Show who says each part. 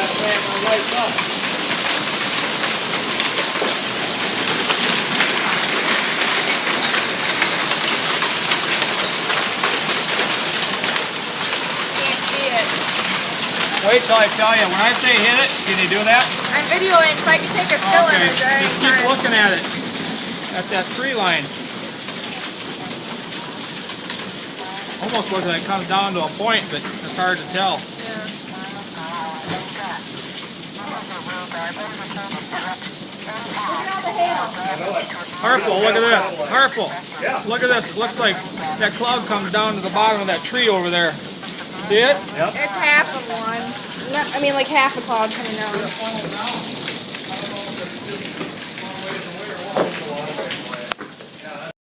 Speaker 1: that plant when it lights up.
Speaker 2: Can't see it.
Speaker 1: Wait till I tell you. When I say hit it, can you do that?
Speaker 2: I'm videoing so I can take a still
Speaker 1: Okay,
Speaker 2: image at any
Speaker 1: just keep
Speaker 2: time.
Speaker 1: looking at it. At that tree line. Almost looks like it comes down to a point, but it's hard to tell.
Speaker 2: Yeah. Look at all the hail.
Speaker 1: Harpel, look at this. Harpel.
Speaker 3: Yeah.
Speaker 1: Look at this. It looks like that cloud comes down to the bottom of that tree over there. See it?
Speaker 3: Yep.
Speaker 2: It's half of one. I mean, like half a cloud coming down.